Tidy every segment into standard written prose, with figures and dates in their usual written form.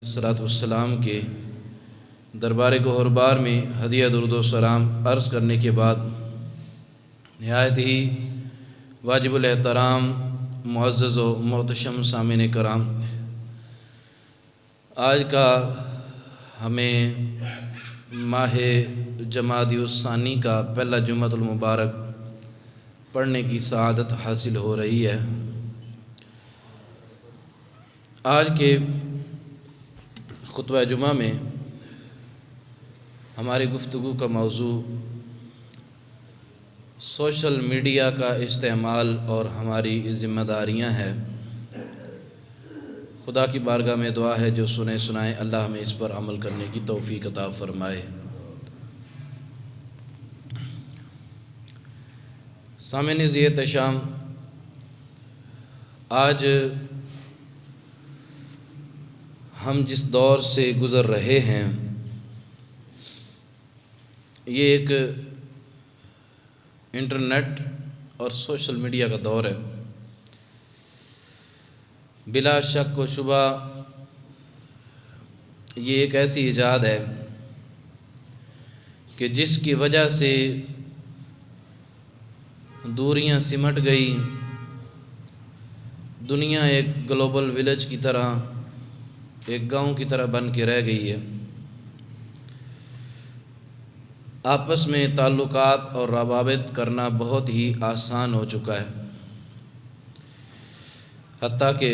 صلاۃ والسلام کے دربار گوہربار میں ہدیہ درود و سلام عرض کرنے کے بعد نہایت ہی واجب الاحترام معزز و محتشم سامعین کرام، آج کا ہمیں ماہ جمادی الثانی کا پہلا جمعۃ المبارک پڑھنے کی سعادت حاصل ہو رہی ہے۔ آج کے خطبہ جمعہ میں ہماری گفتگو کا موضوع سوشل میڈیا کا استعمال اور ہماری ذمہ داریاں ہیں۔ خدا کی بارگاہ میں دعا ہے جو سنے سنائے اللہ ہمیں اس پر عمل کرنے کی توفیق عطا فرمائے۔ سامعین ذی احتشام، آج ہم جس دور سے گزر رہے ہیں یہ ایک انٹرنیٹ اور سوشل میڈیا کا دور ہے۔ بلا شک و شبہ یہ ایک ایسی ایجاد ہے کہ جس کی وجہ سے دوریاں سمٹ گئی، دنیا ایک گلوبل ولیج کی طرح، ایک گاؤں کی طرح بن کے رہ گئی ہے۔ آپس میں تعلقات اور روابط کرنا بہت ہی آسان ہو چکا ہے، حتیٰ کہ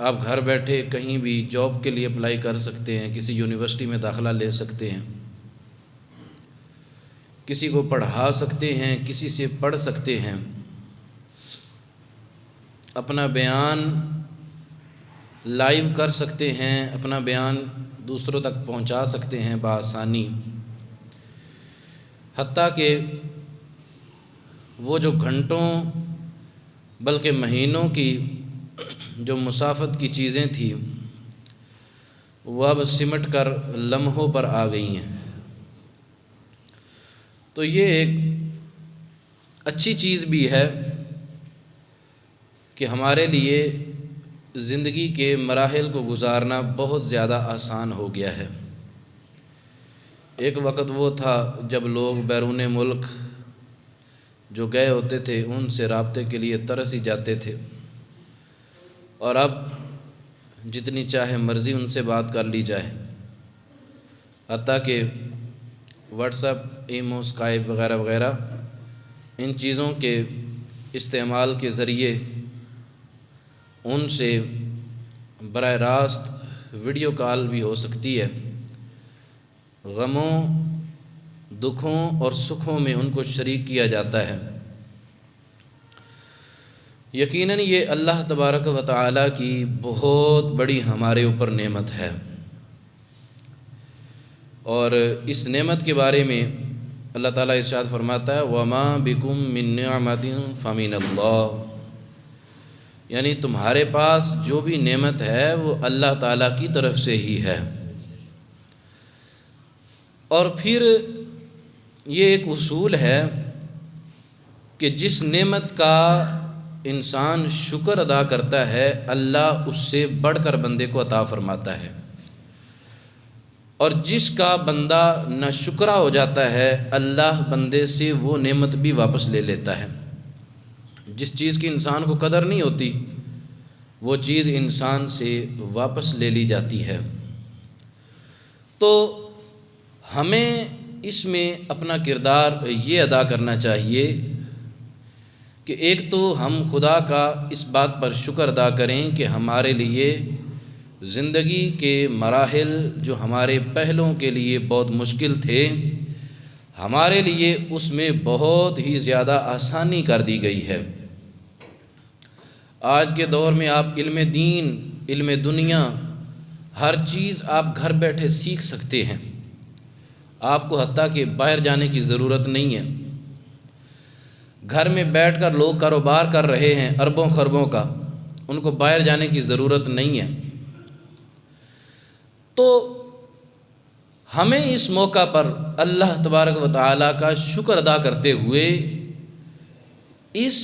آپ گھر بیٹھے کہیں بھی جاب کے لیے اپلائی کر سکتے ہیں، کسی یونیورسٹی میں داخلہ لے سکتے ہیں، کسی کو پڑھا سکتے ہیں، کسی سے پڑھ سکتے ہیں، اپنا بیان لائیو کر سکتے ہیں، اپنا بیان دوسروں تک پہنچا سکتے ہیں بآسانی۔ حتیٰ کہ وہ جو گھنٹوں بلکہ مہینوں کی جو مسافت کی چیزیں تھیں وہ اب سمٹ کر لمحوں پر آ گئی ہیں۔ تو یہ ایک اچھی چیز بھی ہے کہ ہمارے لیے زندگی کے مراحل کو گزارنا بہت زیادہ آسان ہو گیا ہے۔ ایک وقت وہ تھا جب لوگ بیرون ملک جو گئے ہوتے تھے ان سے رابطے کے لیے ترس ہی جاتے تھے، اور اب جتنی چاہے مرضی ان سے بات کر لی جائے، حتیٰ کہ واٹس ایپ، ایمو، اسکائپ وغیرہ وغیرہ ان چیزوں کے استعمال کے ذریعے ان سے براہ راست ویڈیو کال بھی ہو سکتی ہے۔ غموں، دکھوں اور سکھوں میں ان کو شریک کیا جاتا ہے۔ یقیناً یہ اللہ تبارک و تعالیٰ کی بہت بڑی ہمارے اوپر نعمت ہے، اور اس نعمت کے بارے میں اللہ تعالیٰ ارشاد فرماتا ہے وَمَا بِكُم مِّن نِّعْمَةٍ فَمِنَ اللَّهِ، یعنی تمہارے پاس جو بھی نعمت ہے وہ اللہ تعالیٰ کی طرف سے ہی ہے۔ اور پھر یہ ایک اصول ہے کہ جس نعمت کا انسان شکر ادا کرتا ہے اللہ اس سے بڑھ کر بندے کو عطا فرماتا ہے، اور جس کا بندہ ناشکرا ہو جاتا ہے اللہ بندے سے وہ نعمت بھی واپس لے لیتا ہے۔ جس چیز کی انسان کو قدر نہیں ہوتی وہ چیز انسان سے واپس لے لی جاتی ہے۔ تو ہمیں اس میں اپنا کردار یہ ادا کرنا چاہیے کہ ایک تو ہم خدا کا اس بات پر شکر ادا کریں کہ ہمارے لیے زندگی کے مراحل جو ہمارے پہلوں کے لیے بہت مشکل تھے، ہمارے لیے اس میں بہت ہی زیادہ آسانی کر دی گئی ہے۔ آج کے دور میں آپ علم دین، علم دنیا، ہر چیز آپ گھر بیٹھے سیکھ سکتے ہیں۔ آپ کو حتیٰ کہ باہر جانے کی ضرورت نہیں ہے۔ گھر میں بیٹھ کر لوگ کاروبار کر رہے ہیں اربوں خربوں کا، ان کو باہر جانے کی ضرورت نہیں ہے۔ تو ہمیں اس موقع پر اللہ تبارک و تعالیٰ کا شکر ادا کرتے ہوئے اس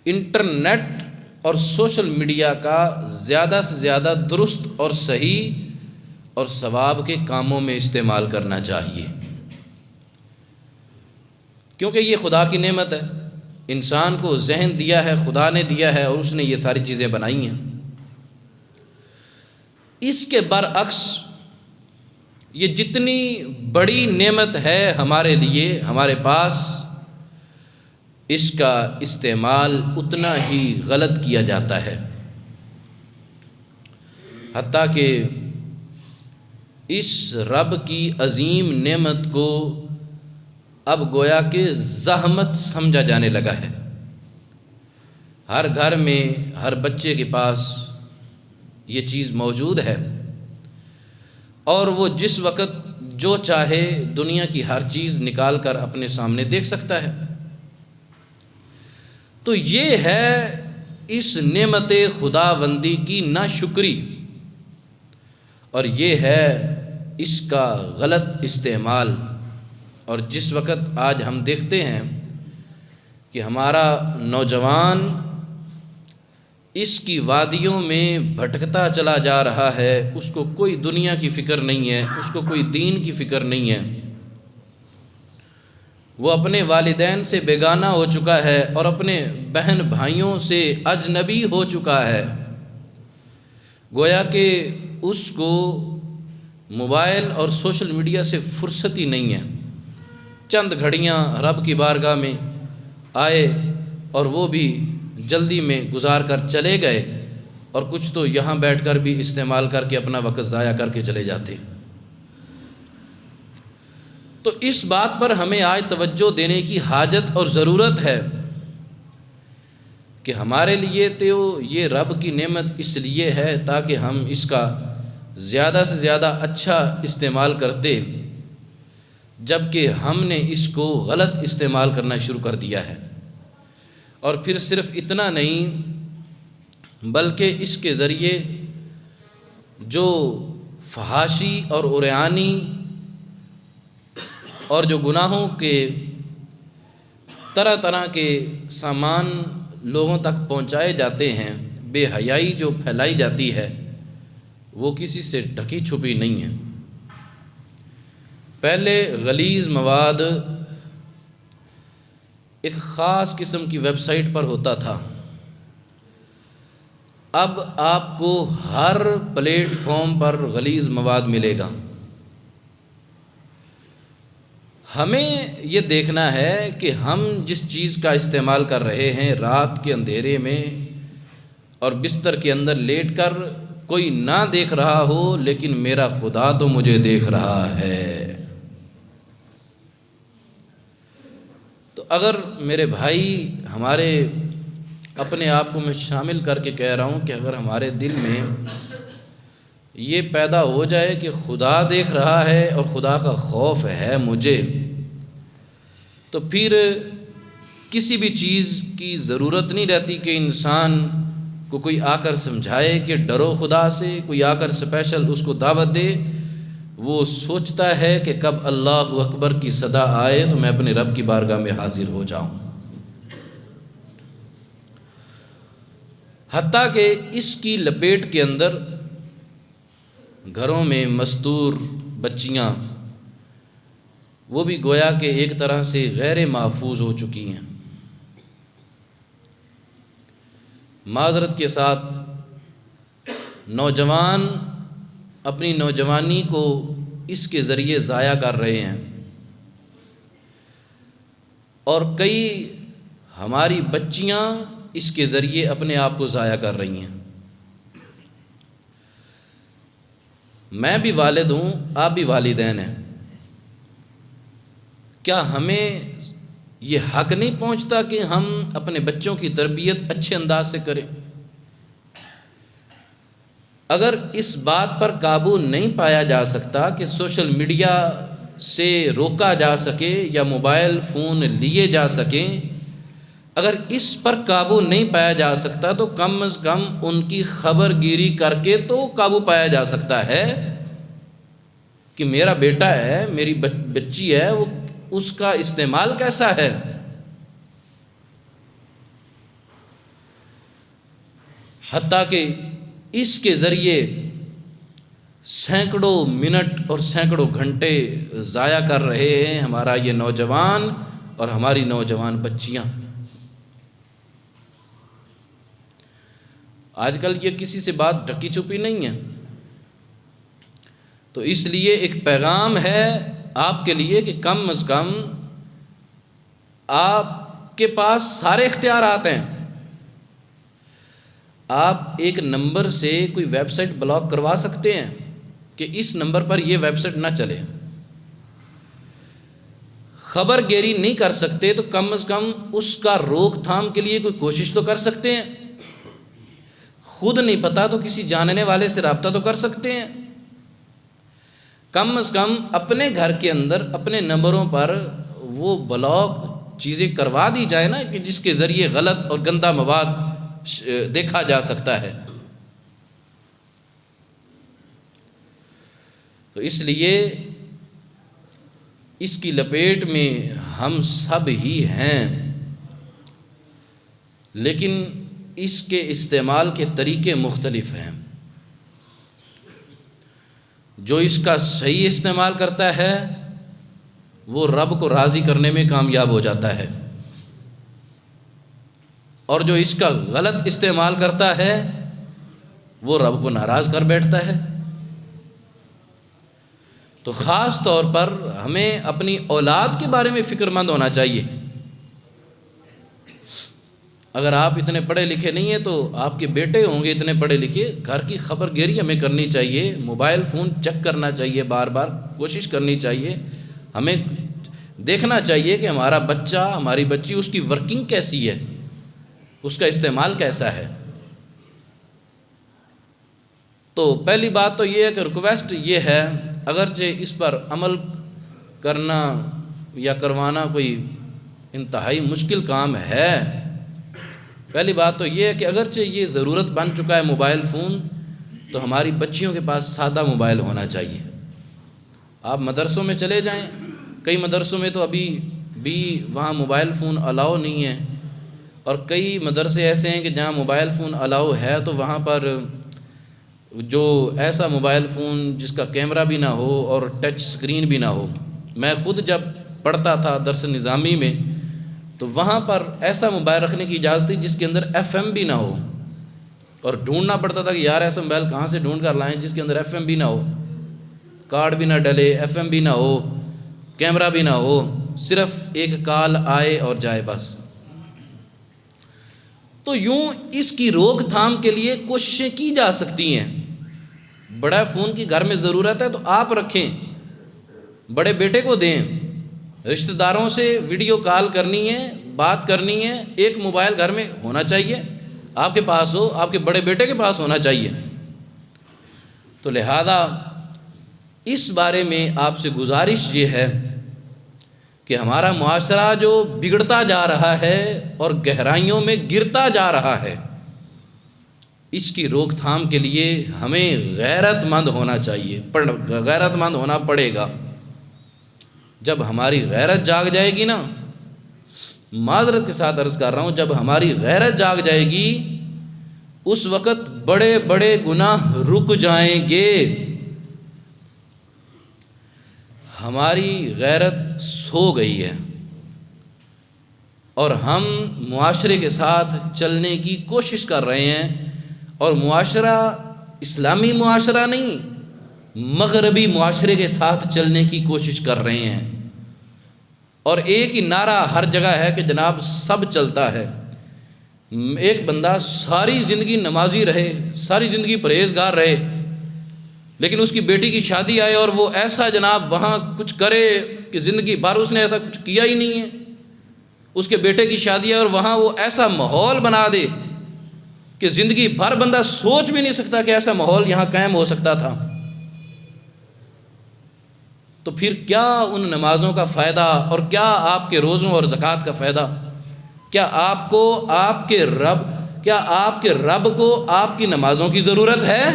انٹرنیٹ اور سوشل میڈیا کا زیادہ سے زیادہ درست اور صحیح اور ثواب کے کاموں میں استعمال کرنا چاہیے، کیونکہ یہ خدا کی نعمت ہے، انسان کو ذہن دیا ہے، خدا نے دیا ہے، اور اس نے یہ ساری چیزیں بنائی ہیں۔ اس کے برعکس یہ جتنی بڑی نعمت ہے ہمارے لیے، ہمارے پاس، اس کا استعمال اتنا ہی غلط کیا جاتا ہے، حتیٰ کہ اس رب کی عظیم نعمت کو اب گویا کہ زحمت سمجھا جانے لگا ہے۔ ہر گھر میں، ہر بچے کے پاس یہ چیز موجود ہے، اور وہ جس وقت جو چاہے دنیا کی ہر چیز نکال کر اپنے سامنے دیکھ سکتا ہے۔ تو یہ ہے اس نعمت خداوندی کی ناشکری، اور یہ ہے اس کا غلط استعمال۔ اور جس وقت آج ہم دیکھتے ہیں کہ ہمارا نوجوان اس کی وادیوں میں بھٹکتا چلا جا رہا ہے، اس کو کوئی دنیا کی فکر نہیں ہے، اس کو کوئی دین کی فکر نہیں ہے، وہ اپنے والدین سے بیگانہ ہو چکا ہے اور اپنے بہن بھائیوں سے اجنبی ہو چکا ہے، گویا کہ اس کو موبائل اور سوشل میڈیا سے فرصت ہی نہیں ہے۔ چند گھڑیاں رب کی بارگاہ میں آئے اور وہ بھی جلدی میں گزار کر چلے گئے، اور کچھ تو یہاں بیٹھ کر بھی استعمال کر کے اپنا وقت ضائع کر کے چلے جاتے۔ تو اس بات پر ہمیں آج توجہ دینے کی حاجت اور ضرورت ہے کہ ہمارے لیے تو یہ رب کی نعمت اس لیے ہے تاکہ ہم اس کا زیادہ سے زیادہ اچھا استعمال کرتے، جبکہ ہم نے اس کو غلط استعمال کرنا شروع کر دیا ہے۔ اور پھر صرف اتنا نہیں، بلکہ اس کے ذریعے جو فحاشی اور عریانی اور جو گناہوں کے طرح طرح کے سامان لوگوں تک پہنچائے جاتے ہیں، بے حیائی جو پھیلائی جاتی ہے، وہ کسی سے ڈھکی چھپی نہیں ہے۔ پہلے غلیظ مواد ایک خاص قسم کی ویب سائٹ پر ہوتا تھا، اب آپ کو ہر پلیٹ فارم پر غلیظ مواد ملے گا۔ ہمیں یہ دیکھنا ہے کہ ہم جس چیز کا استعمال کر رہے ہیں رات کے اندھیرے میں اور بستر کے اندر لیٹ کر، کوئی نہ دیکھ رہا ہو لیکن میرا خدا تو مجھے دیکھ رہا ہے۔ تو اگر میرے بھائی، ہمارے اپنے آپ کو میں شامل کر کے کہہ رہا ہوں کہ اگر ہمارے دل میں یہ پیدا ہو جائے کہ خدا دیکھ رہا ہے اور خدا کا خوف ہے مجھے، تو پھر کسی بھی چیز کی ضرورت نہیں رہتی کہ انسان کو کوئی آ کر سمجھائے کہ ڈرو خدا سے، کوئی آ کر اسپیشل اس کو دعوت دے۔ وہ سوچتا ہے کہ کب اللہ اکبر کی صدا آئے تو میں اپنے رب کی بارگاہ میں حاضر ہو جاؤں۔ حتیٰ کہ اس کی لپیٹ کے اندر گھروں میں مستور بچیاں، وہ بھی گویا کہ ایک طرح سے غیر محفوظ ہو چکی ہیں۔ معذرت کے ساتھ نوجوان اپنی نوجوانی کو اس کے ذریعے ضائع کر رہے ہیں، اور کئی ہماری بچیاں اس کے ذریعے اپنے آپ کو ضائع کر رہی ہیں۔ میں بھی والد ہوں، آپ بھی والدین ہیں، کیا ہمیں یہ حق نہیں پہنچتا کہ ہم اپنے بچوں کی تربیت اچھے انداز سے کریں؟ اگر اس بات پر قابو نہیں پایا جا سکتا کہ سوشل میڈیا سے روکا جا سکے یا موبائل فون لیے جا سکیں، اگر اس پر قابو نہیں پایا جا سکتا تو کم از کم ان کی خبر گیری کر کے تو قابو پایا جا سکتا ہے کہ میرا بیٹا ہے، میری بچی ہے، وہ اس کا استعمال کیسا ہے۔ حتیٰ کہ اس کے ذریعے سینکڑوں منٹ اور سینکڑوں گھنٹے ضائع کر رہے ہیں ہمارا یہ نوجوان اور ہماری نوجوان بچیاں۔ آج کل یہ کسی سے بات ڈھکی چھپی نہیں ہے، تو اس لیے ایک پیغام ہے آپ کے لیے کہ کم از کم آپ کے پاس سارے اختیارات ہیں۔ آپ ایک نمبر سے کوئی ویب سائٹ بلاک کروا سکتے ہیں کہ اس نمبر پر یہ ویب سائٹ نہ چلے۔ خبر گیری نہیں کر سکتے تو کم از کم اس کا روک تھام کے لیے کوئی کوشش تو کر سکتے ہیں۔ خود نہیں پتا تو کسی جاننے والے سے رابطہ تو کر سکتے ہیں۔ کم از کم اپنے گھر کے اندر اپنے نمبروں پر وہ بلاک چیزیں کروا دی جائے نا، کہ جس کے ذریعے غلط اور گندہ مواد دیکھا جا سکتا ہے۔ تو اس لیے اس کی لپیٹ میں ہم سب ہی ہیں، لیکن اس کے استعمال کے طریقے مختلف ہیں۔ جو اس کا صحیح استعمال کرتا ہے وہ رب کو راضی کرنے میں کامیاب ہو جاتا ہے، اور جو اس کا غلط استعمال کرتا ہے وہ رب کو ناراض کر بیٹھتا ہے۔ تو خاص طور پر ہمیں اپنی اولاد کے بارے میں فکر مند ہونا چاہیے۔ اگر آپ اتنے پڑھے لکھے نہیں ہیں تو آپ کے بیٹے ہوں گے اتنے پڑھے لکھے، گھر کی خبر گیری ہمیں کرنی چاہیے، موبائل فون چیک کرنا چاہیے، بار بار کوشش کرنی چاہیے، ہمیں دیکھنا چاہیے کہ ہمارا بچہ ہماری بچی اس کی ورکنگ کیسی ہے، اس کا استعمال کیسا ہے۔ تو پہلی بات تو یہ ہے کہ ریکویسٹ یہ ہے، اگرچہ اس پر عمل کرنا یا کروانا کوئی انتہائی مشکل کام ہے، پہلی بات تو یہ ہے کہ اگرچہ یہ ضرورت بن چکا ہے موبائل فون، تو ہماری بچیوں کے پاس سادہ موبائل ہونا چاہیے۔ آپ مدرسوں میں چلے جائیں، کئی مدرسوں میں تو ابھی بھی وہاں موبائل فون الاؤ نہیں ہے، اور کئی مدرسے ایسے ہیں کہ جہاں موبائل فون الاؤ ہے تو وہاں پر جو ایسا موبائل فون جس کا کیمرہ بھی نہ ہو اور ٹچ سکرین بھی نہ ہو۔ میں خود جب پڑھتا تھا درس نظامی میں تو وہاں پر ایسا موبائل رکھنے کی اجازت تھی جس کے اندر ایف ایم بھی نہ ہو، اور ڈھونڈنا پڑتا تھا کہ یار ایسا موبائل کہاں سے ڈھونڈ کر لائیں جس کے اندر ایف ایم بھی نہ ہو، کارڈ بھی نہ ڈلے، ایف ایم بھی نہ ہو، کیمرہ بھی نہ ہو، صرف ایک کال آئے اور جائے بس۔ تو یوں اس کی روک تھام کے لیے کوششیں کی جا سکتی ہیں۔ بڑا فون کی گھر میں ضرورت ہے تو آپ رکھیں، بڑے بیٹے کو دیں، رشتہ داروں سے ویڈیو کال کرنی ہے، بات کرنی ہے، ایک موبائل گھر میں ہونا چاہیے، آپ کے پاس ہو، آپ کے بڑے بیٹے کے پاس ہونا چاہیے۔ تو لہذا اس بارے میں آپ سے گزارش یہ ہے کہ ہمارا معاشرہ جو بگڑتا جا رہا ہے اور گہرائیوں میں گرتا جا رہا ہے، اس کی روک تھام کے لیے ہمیں غیرت مند ہونا چاہیے، غیرت مند ہونا پڑے گا۔ جب ہماری غیرت جاگ جائے گی نا، معذرت کے ساتھ عرض کر رہا ہوں، جب ہماری غیرت جاگ جائے گی اس وقت بڑے بڑے گناہ رک جائیں گے۔ ہماری غیرت سو گئی ہے اور ہم معاشرے کے ساتھ چلنے کی کوشش کر رہے ہیں، اور معاشرہ اسلامی معاشرہ نہیں، مغربی معاشرے کے ساتھ چلنے کی کوشش کر رہے ہیں، اور ایک ہی نعرہ ہر جگہ ہے کہ جناب سب چلتا ہے۔ ایک بندہ ساری زندگی نمازی رہے، ساری زندگی پرہیزگار رہے، لیکن اس کی بیٹی کی شادی آئے اور وہ ایسا جناب وہاں کچھ کرے کہ زندگی بھر اس نے ایسا کچھ کیا ہی نہیں ہے۔ اس کے بیٹے کی شادی آئے اور وہاں وہ ایسا ماحول بنا دے کہ زندگی بھر بندہ سوچ بھی نہیں سکتا کہ ایسا ماحول یہاں قائم ہو سکتا تھا۔ تو پھر کیا ان نمازوں کا فائدہ، اور کیا آپ کے روزوں اور زکوٰۃ کا فائدہ؟ کیا آپ کو آپ کے رب کو آپ کی نمازوں کی ضرورت ہے؟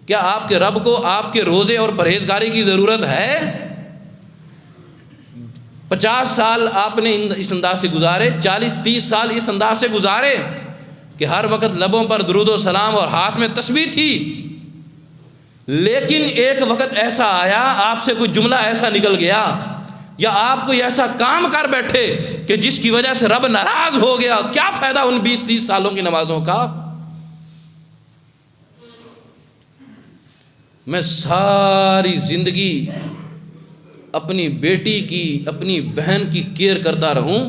کیا آپ کے رب کو آپ کے روزے اور پرہیزگاری کی ضرورت ہے؟ 50 سال آپ نے اس انداز سے گزارے، 40-30 سال اس انداز سے گزارے، کہ ہر وقت لبوں پر درود و سلام اور ہاتھ میں تسبیح تھی، لیکن ایک وقت ایسا آیا، آپ سے کوئی جملہ ایسا نکل گیا یا آپ کوئی ایسا کام کر بیٹھے کہ جس کی وجہ سے رب ناراض ہو گیا، کیا فائدہ ان 20-30 سالوں کی نمازوں کا؟ میں ساری زندگی اپنی بیٹی کی، اپنی بہن کی کیئر کرتا رہوں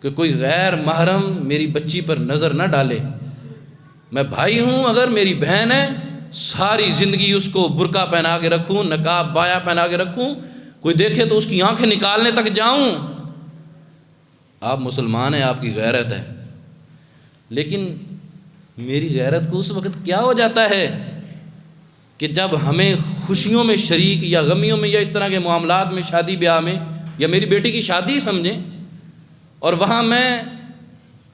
کہ کوئی غیر محرم میری بچی پر نظر نہ ڈالے۔ میں بھائی ہوں، اگر میری بہن ہے ساری زندگی اس کو برقع پہنا کے رکھوں، نقاب بایا پہنا کے رکھوں، کوئی دیکھے تو اس کی آنکھیں نکالنے تک جاؤں۔ آپ مسلمان ہیں، آپ کی غیرت ہے، لیکن میری غیرت کو اس وقت کیا ہو جاتا ہے کہ جب ہمیں خوشیوں میں شریک یا غمیوں میں یا اس طرح کے معاملات میں، شادی بیاہ میں، یا میری بیٹی کی شادی سمجھیں، اور وہاں میں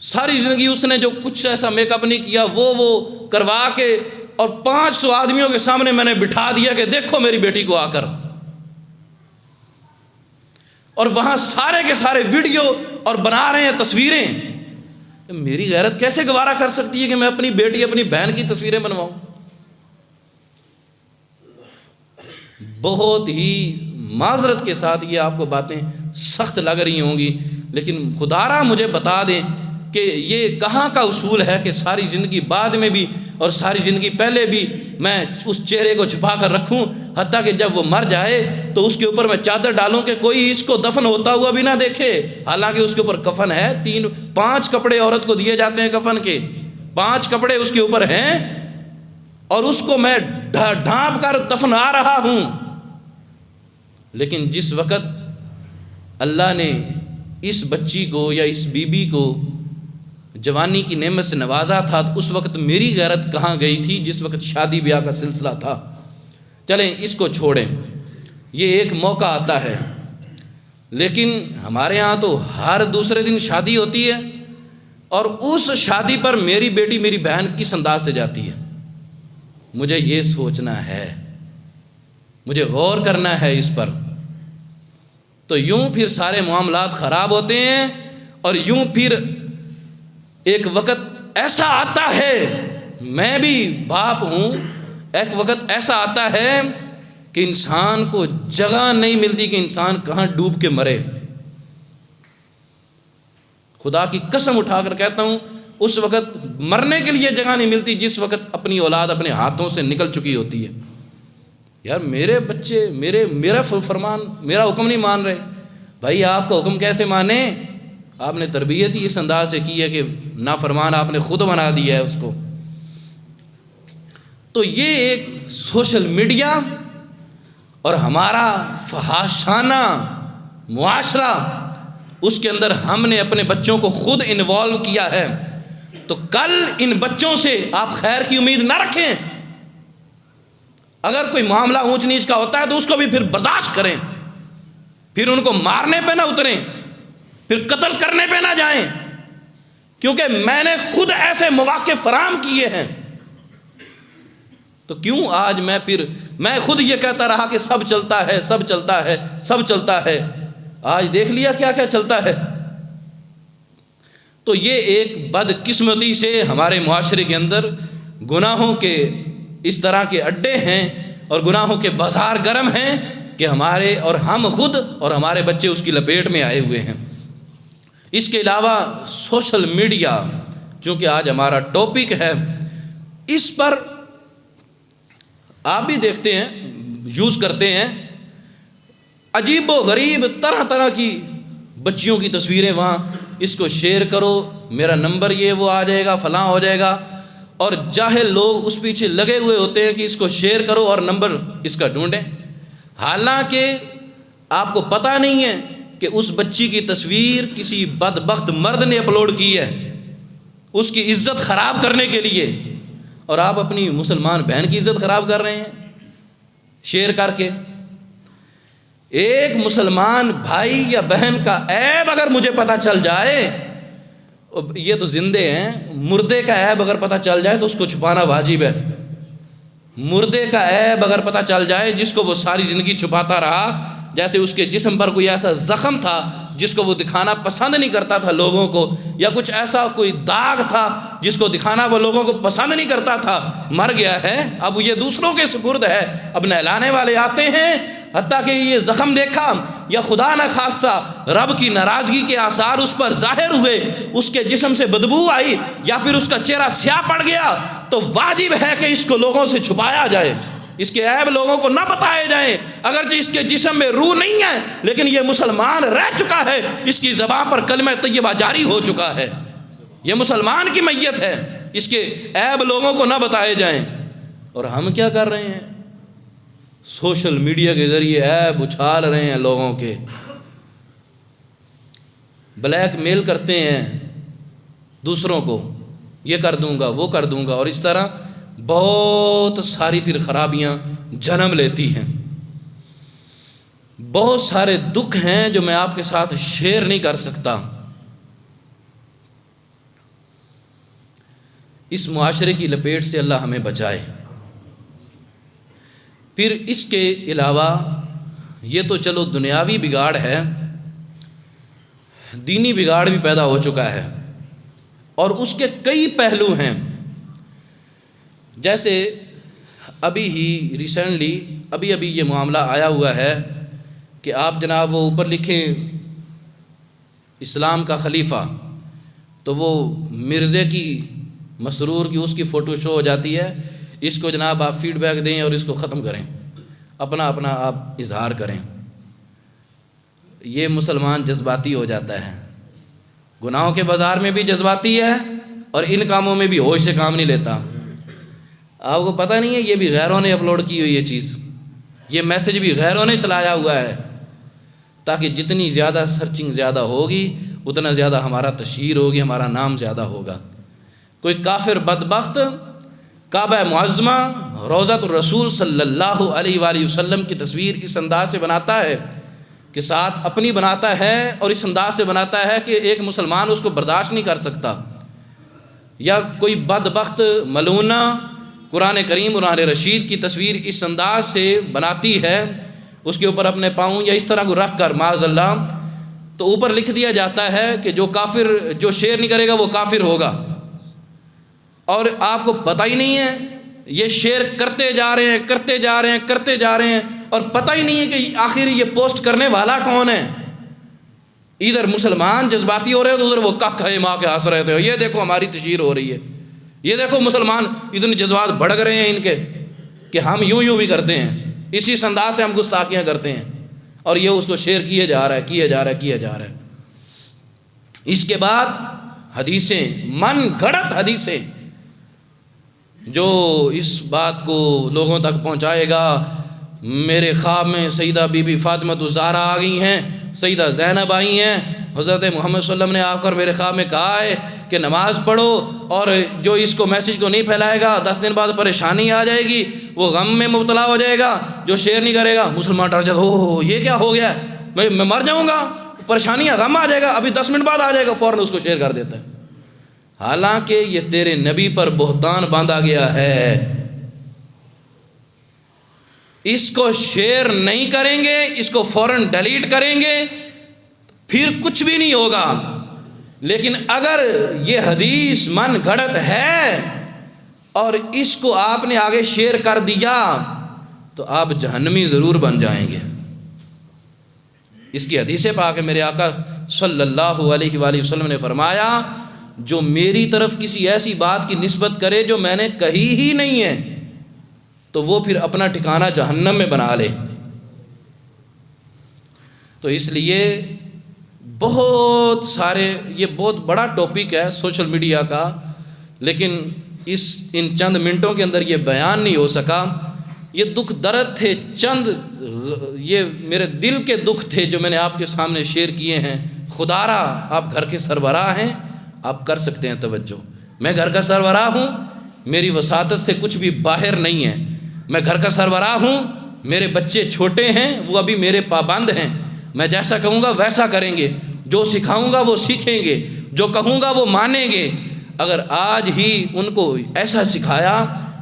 ساری زندگی اس نے جو کچھ ایسا میک اپ نہیں کیا وہ کروا کے، اور 500 آدمیوں کے سامنے میں نے بٹھا دیا کہ دیکھو میری بیٹی کو آ کر، اور وہاں سارے کے سارے ویڈیو اور بنا رہے ہیں تصویریں، میری غیرت کیسے گوارا کر سکتی ہے کہ میں اپنی بیٹی، اپنی بہن کی تصویریں بنواؤں؟ بہت ہی معذرت کے ساتھ یہ آپ کو باتیں سخت لگ رہی ہوں گی، لیکن خدارا مجھے بتا دیں کہ یہ کہاں کا اصول ہے کہ ساری زندگی بعد میں بھی اور ساری زندگی پہلے بھی میں اس چہرے کو چھپا کر رکھوں، حتیٰ کہ جب وہ مر جائے تو اس کے اوپر میں چادر ڈالوں کہ کوئی اس کو دفن ہوتا ہوا بھی نہ دیکھے، حالانکہ اس کے اوپر کفن ہے، 5 کپڑے عورت کو دیے جاتے ہیں کفن کے، 5 کپڑے اس کے اوپر ہیں، اور اس کو میں ڈھانپ کر دفنا رہا ہوں۔ لیکن جس وقت اللہ نے اس بچی کو یا اس بی بی کو جوانی کی نعمت سے نوازا تھا، تو اس وقت میری غیرت کہاں گئی تھی جس وقت شادی بیاہ کا سلسلہ تھا؟ چلیں اس کو چھوڑیں، یہ ایک موقع آتا ہے، لیکن ہمارے ہاں تو ہر دوسرے دن شادی ہوتی ہے، اور اس شادی پر میری بیٹی، میری بہن کس انداز سے جاتی ہے؟ مجھے یہ سوچنا ہے، مجھے غور کرنا ہے اس پر۔ تو یوں پھر سارے معاملات خراب ہوتے ہیں، اور یوں پھر ایک وقت ایسا آتا ہے، میں بھی باپ ہوں، ایک وقت ایسا آتا ہے کہ انسان کو جگہ نہیں ملتی کہ انسان کہاں ڈوب کے مرے۔ خدا کی قسم اٹھا کر کہتا ہوں، اس وقت مرنے کے لیے جگہ نہیں ملتی جس وقت اپنی اولاد اپنے ہاتھوں سے نکل چکی ہوتی ہے۔ یار میرے بچے میرا فرمان، میرا حکم نہیں مان رہے، بھائی آپ کا حکم کیسے مانیں؟ آپ نے تربیت ہی اس انداز سے کی ہے کہ نافرمان آپ نے خود بنا دیا ہے اس کو۔ تو یہ ایک سوشل میڈیا اور ہمارا فحاشانہ معاشرہ، اس کے اندر ہم نے اپنے بچوں کو خود انوالو کیا ہے، تو کل ان بچوں سے آپ خیر کی امید نہ رکھیں۔ اگر کوئی معاملہ اونچ نیچ کا ہوتا ہے تو اس کو بھی پھر برداشت کریں، پھر ان کو مارنے پہ نہ اتریں، پھر قتل کرنے پہ نہ جائیں، کیونکہ میں نے خود ایسے مواقع فراہم کیے ہیں۔ تو کیوں آج میں خود یہ کہتا رہا کہ سب چلتا ہے، سب چلتا ہے، سب چلتا ہے، آج دیکھ لیا کیا کیا چلتا ہے۔ تو یہ ایک بدقسمتی سے ہمارے معاشرے کے اندر گناہوں کے اس طرح کے اڈے ہیں اور گناہوں کے بازار گرم ہیں کہ ہمارے اور ہم خود اور ہمارے بچے اس کی لپیٹ میں آئے ہوئے ہیں۔ اس کے علاوہ سوشل میڈیا، چونکہ آج ہمارا ٹاپک ہے، اس پر آپ بھی دیکھتے ہیں، یوز کرتے ہیں، عجیب و غریب طرح طرح کی بچیوں کی تصویریں، وہاں اس کو شیئر کرو، میرا نمبر یہ وہ آ جائے گا، فلاں ہو جائے گا، اور جاہل لوگ اس پیچھے لگے ہوئے ہوتے ہیں کہ اس کو شیئر کرو اور نمبر اس کا ڈھونڈیں، حالانکہ آپ کو پتہ نہیں ہے کہ اس بچی کی تصویر کسی بدبخت مرد نے اپلوڈ کی ہے اس کی عزت خراب کرنے کے لیے، اور آپ اپنی مسلمان بہن کی عزت خراب کر رہے ہیں شیئر کر کے۔ ایک مسلمان بھائی یا بہن کا عیب اگر مجھے پتہ چل جائے، یہ تو زندے ہیں، مردے کا عیب اگر پتہ چل جائے تو اس کو چھپانا واجب ہے۔ مردے کا عیب اگر پتہ چل جائے جس کو وہ ساری زندگی چھپاتا رہا، جیسے اس کے جسم پر کوئی ایسا زخم تھا جس کو وہ دکھانا پسند نہیں کرتا تھا لوگوں کو، یا کچھ ایسا کوئی داغ تھا جس کو دکھانا وہ لوگوں کو پسند نہیں کرتا تھا، مر گیا ہے، اب یہ دوسروں کے سپرد ہے، اب نہلانے والے آتے ہیں، حتیٰ کہ یہ زخم دیکھا یا خدا نہ خواستہ رب کی ناراضگی کے آثار اس پر ظاہر ہوئے، اس کے جسم سے بدبو آئی یا پھر اس کا چہرہ سیاہ پڑ گیا، تو واجب ہے کہ اس کو لوگوں سے چھپایا جائے، اس کے عیب لوگوں کو نہ بتائے جائیں، اگرچہ اس کے جسم میں روح نہیں ہے لیکن یہ مسلمان رہ چکا ہے، اس کی زبان پر کلمہ طیبہ جاری ہو چکا ہے، یہ مسلمان کی میت ہے، اس کے عیب لوگوں کو نہ بتائے جائیں۔ اور ہم کیا کر رہے ہیں؟ سوشل میڈیا کے ذریعے عیب اچھال رہے ہیں لوگوں کے، بلیک میل کرتے ہیں دوسروں کو، یہ کر دوں گا وہ کر دوں گا، اور اس طرح بہت ساری پھر خرابیاں جنم لیتی ہیں۔ بہت سارے دکھ ہیں جو میں آپ کے ساتھ شیئر نہیں کر سکتا۔ اس معاشرے کی لپیٹ سے اللہ ہمیں بچائے۔ پھر اس کے علاوہ یہ تو چلو دنیاوی بگاڑ ہے، دینی بگاڑ بھی پیدا ہو چکا ہے، اور اس کے کئی پہلو ہیں۔ جیسے ابھی ہی ریسنٹلی ابھی یہ معاملہ آیا ہوا ہے کہ آپ جناب وہ اوپر لکھیں اسلام کا خلیفہ، تو وہ مرزے کی مسرور کی اس کی فوٹو شو ہو جاتی ہے، اس کو جناب آپ فیڈ بیک دیں اور اس کو ختم کریں، اپنا آپ اظہار کریں۔ یہ مسلمان جذباتی ہو جاتا ہے، گناہوں کے بازار میں بھی جذباتی ہے اور ان کاموں میں بھی ہوش سے کام نہیں لیتا۔ آپ کو پتہ نہیں ہے یہ بھی غیروں نے اپلوڈ کی ہوئی یہ چیز، یہ میسج بھی غیروں نے چلایا ہوا ہے، تاکہ جتنی زیادہ سرچنگ زیادہ ہوگی اتنا زیادہ ہمارا تشہیر ہوگی، ہمارا نام زیادہ ہوگا۔ کوئی کافر بدبخت کعبہ معظمہ روضۃ الرسول صلی اللہ علیہ وآلہ وسلم کی تصویر اس انداز سے بناتا ہے کہ ساتھ اپنی بناتا ہے، اور اس انداز سے بناتا ہے کہ ایک مسلمان اس کو برداشت نہیں کر سکتا۔ یا کوئی بدبخت ملونہ قرآن کریم قرآن رشید کی تصویر اس انداز سے بناتی ہے، اس کے اوپر اپنے پاؤں یا اس طرح کو رکھ کر معاذ اللہ، تو اوپر لکھ دیا جاتا ہے کہ جو شیئر نہیں کرے گا وہ کافر ہوگا، اور آپ کو پتہ ہی نہیں ہے، یہ شیئر کرتے جا رہے ہیں اور پتہ ہی نہیں ہے کہ آخر یہ پوسٹ کرنے والا کون ہے۔ ادھر مسلمان جذباتی ہو رہے ہو تو ادھر وہ ککھ ہے ماں کے ہنس رہے تھے، یہ دیکھو ہماری تشہیر ہو رہی ہے، یہ دیکھو مسلمان اتنے جذبات بڑھ گئے ہیں ان کے کہ ہم یوں بھی کرتے ہیں، اسی انداز سے ہم گستاخیاں کرتے ہیں، اور یہ اس کو شیئر کیے جا رہا ہے۔ اس کے بعد حدیثیں، من گھڑت حدیثیں، جو اس بات کو لوگوں تک پہنچائے گا، میرے خواب میں سیدہ بی بی فاطمہ الزہرا آ گئی ہیں، سیدہ زینب آئی ہیں، حضرت محمد صلی اللہ علیہ وسلم نے آ کر میرے خواب میں کہا ہے کہ نماز پڑھو، اور جو اس کو میسج کو نہیں پھیلائے گا 10 دن بعد پریشانی آ جائے گی، وہ غم میں مبتلا ہو جائے گا، جو شیئر نہیں کرے گا مسلمان ڈر جاتا، ہو یہ کیا ہو گیا، میں مر جاؤں گا، پریشانیاں غم آ جائے گا، ابھی 10 منٹ بعد آ جائے گا، فوراً اس کو شیئر کر دیتا ہے۔ حالانکہ یہ تیرے نبی پر بہتان باندھا گیا ہے، اس کو شیئر نہیں کریں گے، اس کو فوراً ڈیلیٹ کریں گے، پھر کچھ بھی نہیں ہوگا۔ لیکن اگر یہ حدیث من گھڑت ہے اور اس کو آپ نے آگے شیئر کر دیا تو آپ جہنمی ضرور بن جائیں گے۔ اس کی حدیث پاک ہے، میرے آقا صلی اللہ علیہ وآلہ وسلم نے فرمایا، جو میری طرف کسی ایسی بات کی نسبت کرے جو میں نے کہی ہی نہیں ہے تو وہ پھر اپنا ٹھکانہ جہنم میں بنا لے۔ تو اس لیے بہت سارے، یہ بہت بڑا ٹاپک ہے سوشل میڈیا کا، لیکن ان چند منٹوں کے اندر یہ بیان نہیں ہو سکا۔ یہ دکھ درد تھے، چند یہ میرے دل کے دکھ تھے جو میں نے آپ کے سامنے شیئر کیے ہیں۔ خدا را آپ گھر کے سربراہ ہیں، آپ کر سکتے ہیں توجہ۔ میں گھر کا سربراہ ہوں، میری وساطت سے کچھ بھی باہر نہیں ہے، میں گھر کا سربراہ ہوں، میرے بچے چھوٹے ہیں، وہ ابھی میرے پابند ہیں، میں جیسا کہوں گا ویسا کریں گے، جو سکھاؤں گا وہ سیکھیں گے، جو کہوں گا وہ مانیں گے۔ اگر آج ہی ان کو ایسا سکھایا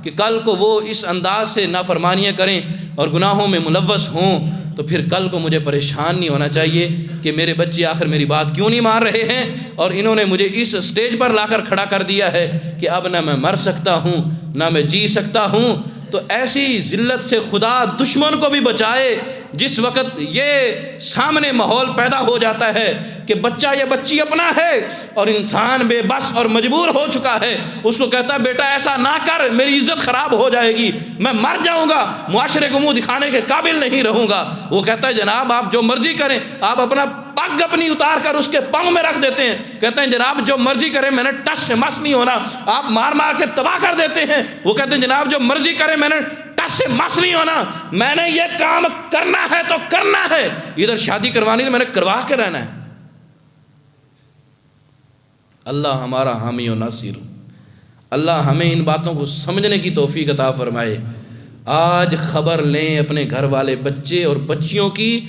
کہ کل کو وہ اس انداز سے نافرمانیاں کریں اور گناہوں میں ملوث ہوں تو پھر کل کو مجھے پریشان نہیں ہونا چاہیے کہ میرے بچے آخر میری بات کیوں نہیں مان رہے ہیں، اور انہوں نے مجھے اس سٹیج پر لا کر کھڑا کر دیا ہے کہ اب نہ میں مر سکتا ہوں نہ میں جی سکتا ہوں۔ تو ایسی ذلت سے خدا دشمن کو بھی بچائے جس وقت یہ سامنے ماحول پیدا ہو جاتا ہے کہ بچہ یا بچی اپنا ہے اور انسان بے بس اور مجبور ہو چکا ہے، اس کو کہتا ہے بیٹا ایسا نہ کر، میری عزت خراب ہو جائے گی، میں مر جاؤں گا، معاشرے کو منہ دکھانے کے قابل نہیں رہوں گا۔ وہ کہتا ہے جناب آپ جو مرضی کریں، آپ اپنا پگ اپنی اتار کر اس کے پاؤں میں رکھ دیتے ہیں، کہتے ہیں جناب جو مرضی کریں میں نے ٹس سے مس نہیں ہونا، آپ مار مار کے تباہ کر دیتے ہیں۔ وہ کہتے ہیں جناب جو مرضی کریں میں نے ٹس سے مس نہیں ہونا، میں نے یہ کام کرنا ہے تو کرنا ہے، ادھر شادی کروانی تو میں نے کروا کے رہنا ہے۔ اللہ ہمارا حامی و ناصر، اللہ ہمیں ان باتوں کو سمجھنے کی توفیق عطا فرمائے۔ آج خبر لیں اپنے گھر والے بچے اور بچیوں کی،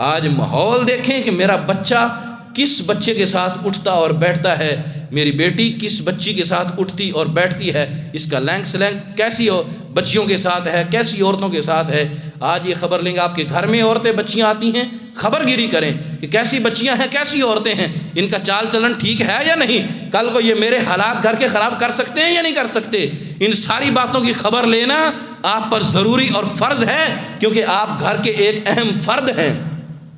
آج ماحول دیکھیں کہ میرا بچہ کس بچے کے ساتھ اٹھتا اور بیٹھتا ہے، میری بیٹی کس بچی کے ساتھ اٹھتی اور بیٹھتی ہے، اس کا لینگ سلینگ کیسی بچیوں کے ساتھ ہے، کیسی عورتوں کے ساتھ ہے۔ آج یہ خبر لیں گے آپ کے گھر میں عورتیں بچیاں آتی ہیں، خبر گیری کریں کہ کیسی بچیاں ہیں، کیسی عورتیں ہیں، ان کا چال چلن ٹھیک ہے یا نہیں، کل کو یہ میرے حالات گھر کے خراب کر سکتے ہیں یا نہیں کر سکتے۔ ان ساری باتوں کی خبر لینا آپ پر ضروری اور فرض ہے، کیونکہ آپ گھر کے ایک اہم فرد ہیں۔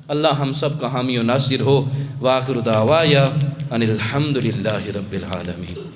اللہ ہم سب کا حامی و ناصر ہو۔ وآخر دعوایا ان الحمد للہ رب العالمین۔